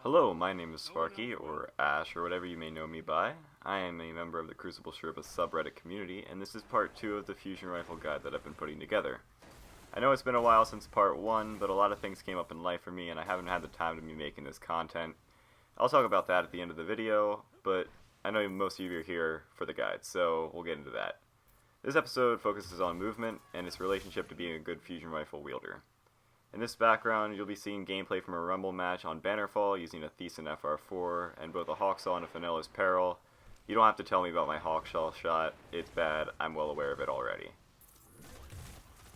Hello, my name is Sparky, or Ash, or whatever you may know me by. I am a member of the Crucible Sherpa subreddit community, and this is part 2 of the Fusion Rifle guide that I've been putting together. I know it's been a while since part 1, but a lot of things came up in life for me, and I haven't had the time to be making this content. I'll talk about that at the end of the video, but I know most of you are here for the guide, so we'll get into that. This episode focuses on movement and its relationship to being a good Fusion Rifle wielder. In this background, you'll be seeing gameplay from a Rumble match on Bannerfall using a Thiessen FR4 and both a Hawksaw and a Fenela's Peril. You don't have to tell me about my Hawksaw shot, it's bad, I'm well aware of it already.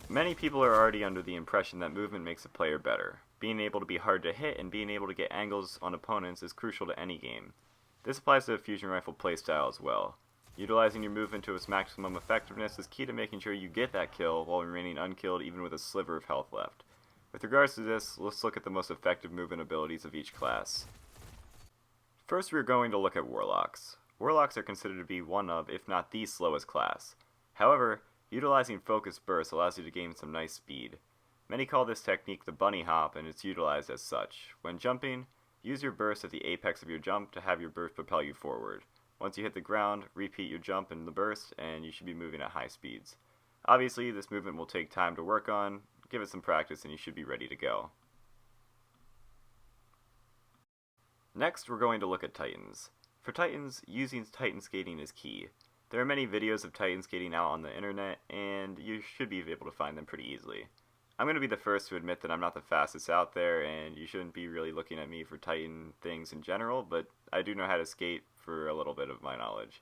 Many people are already under the impression that movement makes a player better. Being able to be hard to hit and being able to get angles on opponents is crucial to any game. This applies to the Fusion Rifle playstyle as well. Utilizing your movement to its maximum effectiveness is key to making sure you get that kill while remaining unkilled even with a sliver of health left. With regards to this, let's look at the most effective movement abilities of each class. First, we're going to look at Warlocks. Warlocks are considered to be one of, if not the slowest class. However, utilizing Focus Burst allows you to gain some nice speed. Many call this technique the bunny hop, and it's utilized as such. When jumping, use your burst at the apex of your jump to have your burst propel you forward. Once you hit the ground, repeat your jump and the burst, and you should be moving at high speeds. Obviously, this movement will take time to work on. Give it some practice and you should be ready to go. Next, we're going to look at Titans. For Titans, using Titan skating is key. There are many videos of Titan skating out on the internet, and you should be able to find them pretty easily. I'm going to be the first to admit that I'm not the fastest out there, and you shouldn't be really looking at me for Titan things in general, but I do know how to skate for a little bit of my knowledge.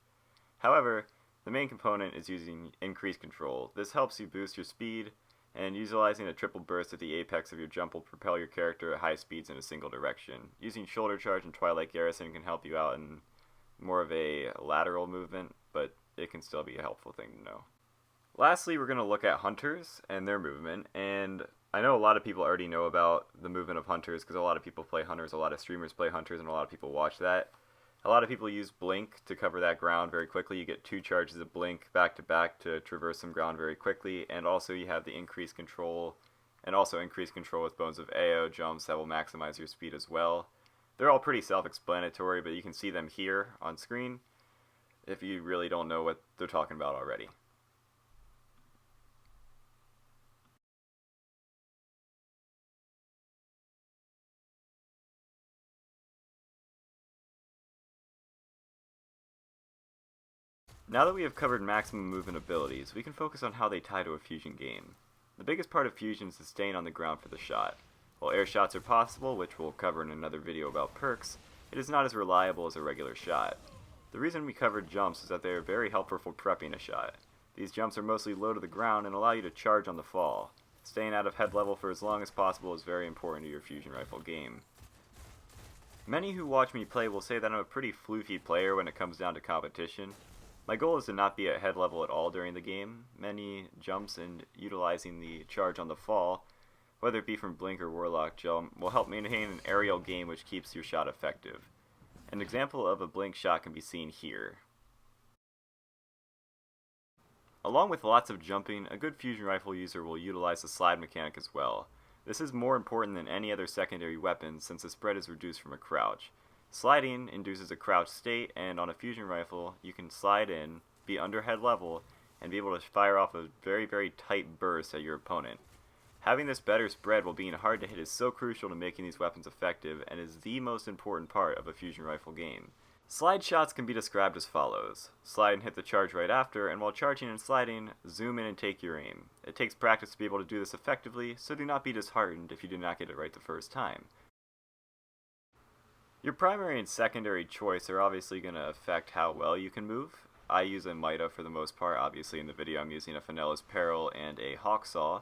However, the main component is using increased control. This helps you boost your speed, and utilizing a triple burst at the apex of your jump will propel your character at high speeds in a single direction. Using shoulder charge and Twilight Garrison can help you out in more of a lateral movement, but it can still be a helpful thing to know. Lastly, we're going to look at Hunters and their movement, and I know a lot of people already know about the movement of Hunters because a lot of people play Hunters, a lot of streamers play Hunters, and a lot of people watch that. A lot of people use Blink to cover that ground very quickly. You get 2 charges of Blink back to back to traverse some ground very quickly, and also you have the increased control, and also increased control with Bones of AO jumps that will maximize your speed as well. They're all pretty self-explanatory, but you can see them here on screen if you really don't know what they're talking about already. Now that we have covered maximum movement abilities, we can focus on how they tie to a fusion game. The biggest part of fusion is staying on the ground for the shot. While air shots are possible, which we'll cover in another video about perks, it is not as reliable as a regular shot. The reason we covered jumps is that they are very helpful for prepping a shot. These jumps are mostly low to the ground and allow you to charge on the fall. Staying out of head level for as long as possible is very important to your fusion rifle game. Many who watch me play will say that I'm a pretty floofy player when it comes down to competition. My goal is to not be at head level at all during the game. Many jumps and utilizing the charge on the fall, whether it be from Blink or Warlock jump, will help maintain an aerial game which keeps your shot effective. An example of a Blink shot can be seen here. Along with lots of jumping, a good fusion rifle user will utilize the slide mechanic as well. This is more important than any other secondary weapon since the spread is reduced from a crouch. Sliding induces a crouch state, and on a fusion rifle, you can slide in, be under head level, and be able to fire off a very tight burst at your opponent. Having this better spread while being hard to hit is so crucial to making these weapons effective, and is the most important part of a fusion rifle game. Slide shots can be described as follows. Slide and hit the charge right after, and while charging and sliding, zoom in and take your aim. It takes practice to be able to do this effectively, so do not be disheartened if you do not get it right the first time. Your primary and secondary choice are obviously going to affect how well you can move. I use a Mida for the most part. Obviously in the video I'm using a Fenela's Peril and a Hawksaw.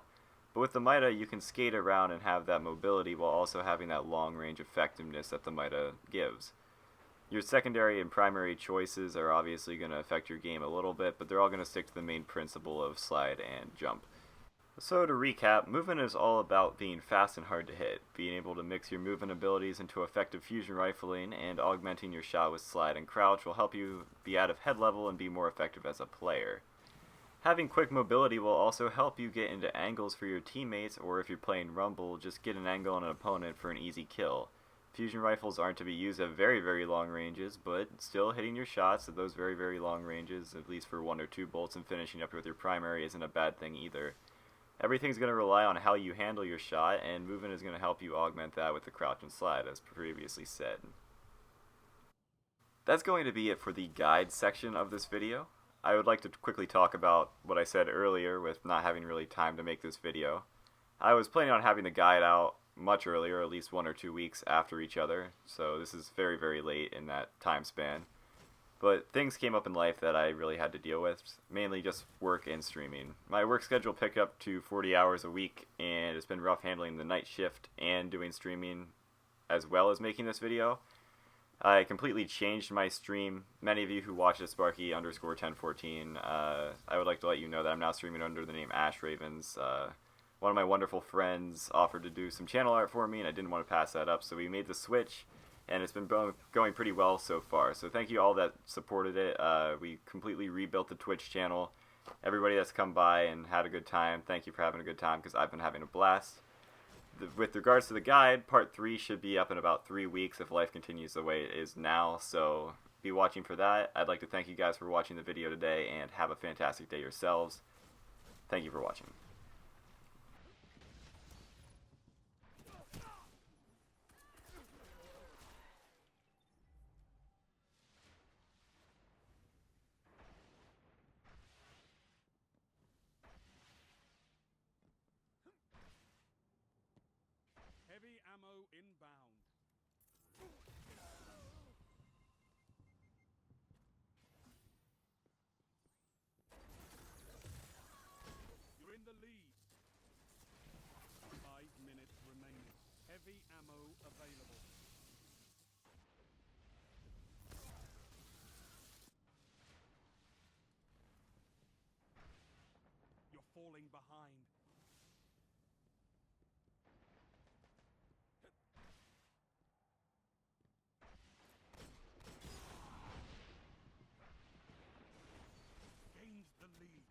But with the Mida you can skate around and have that mobility while also having that long range effectiveness that the Mida gives. Your secondary and primary choices are obviously going to affect your game a little bit, but they're all going to stick to the main principle of slide and jump. So to recap, movement is all about being fast and hard to hit, being able to mix your movement abilities into effective fusion rifling, and augmenting your shot with slide and crouch will help you be out of head level and be more effective as a player. Having quick mobility will also help you get into angles for your teammates, or if you're playing Rumble, just get an angle on an opponent for an easy kill. Fusion rifles aren't to be used at very, very long ranges, but still hitting your shots at those very, very long ranges, at least for 1 or 2 bolts, and finishing up with your primary isn't a bad thing either. Everything's going to rely on how you handle your shot, and movement is going to help you augment that with the crouch and slide, as previously said. That's going to be it for the guide section of this video. I would like to quickly talk about what I said earlier with not having really time to make this video. I was planning on having the guide out much earlier, at least 1 or 2 weeks after each other, so this is very, very late in that time span. But things came up in life that I really had to deal with, mainly just work and streaming. My work schedule picked up to 40 hours a week, and it's been rough handling the night shift and doing streaming as well as making this video. I completely changed my stream. Many of you who watch at Sparky_1014, I would like to let you know that I'm now streaming under the name Ashravens. One of my wonderful friends offered to do some channel art for me, and I didn't want to pass that up, so we made the switch, and it's been going pretty well so far. So thank you all that supported it. We completely rebuilt the Twitch channel. Everybody that's come by and had a good time, thank you for having a good time, because I've been having a blast. With regards to the guide, part 3 should be up in about 3 weeks if life continues the way it is now, so be watching for that. I'd like to thank you guys for watching the video today, and have a fantastic day yourselves. Thank you for watching. Heavy ammo inbound. You're in the lead. 5 minutes remaining. Heavy ammo available. You're falling behind. Gained the lead.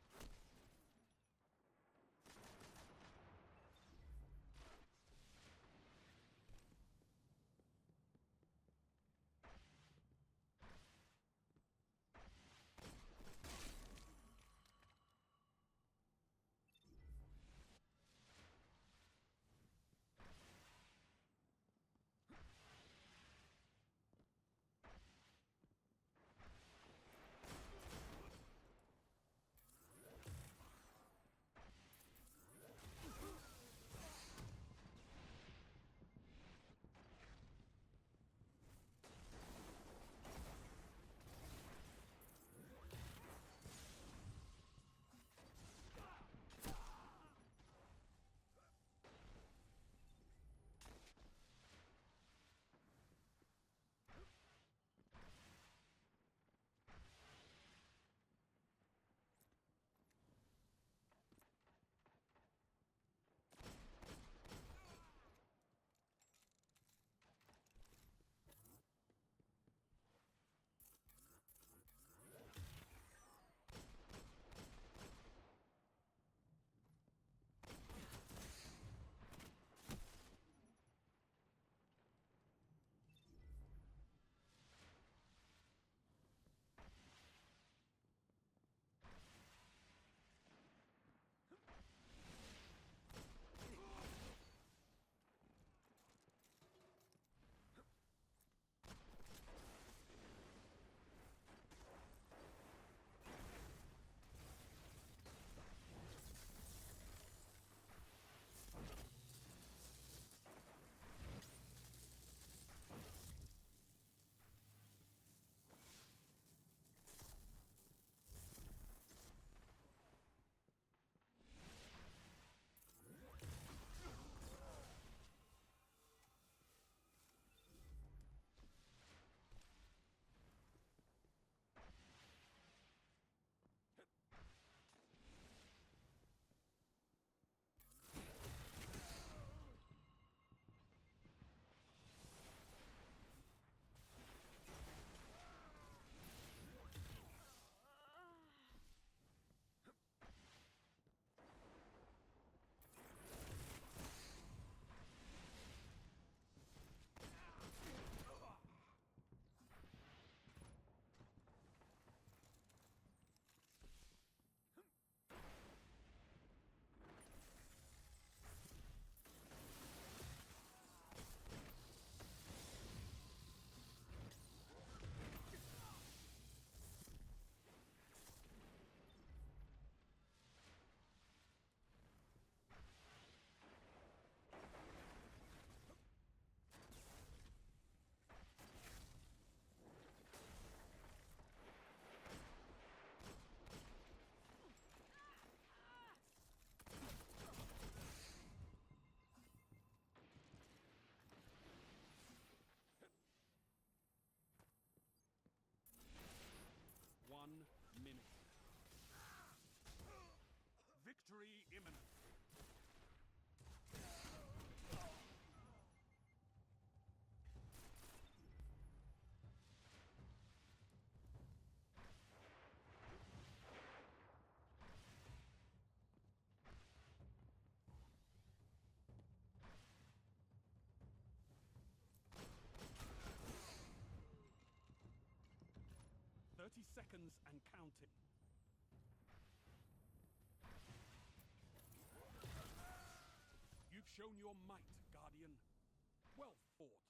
30 seconds and counting. You've shown your might, Guardian. Well fought.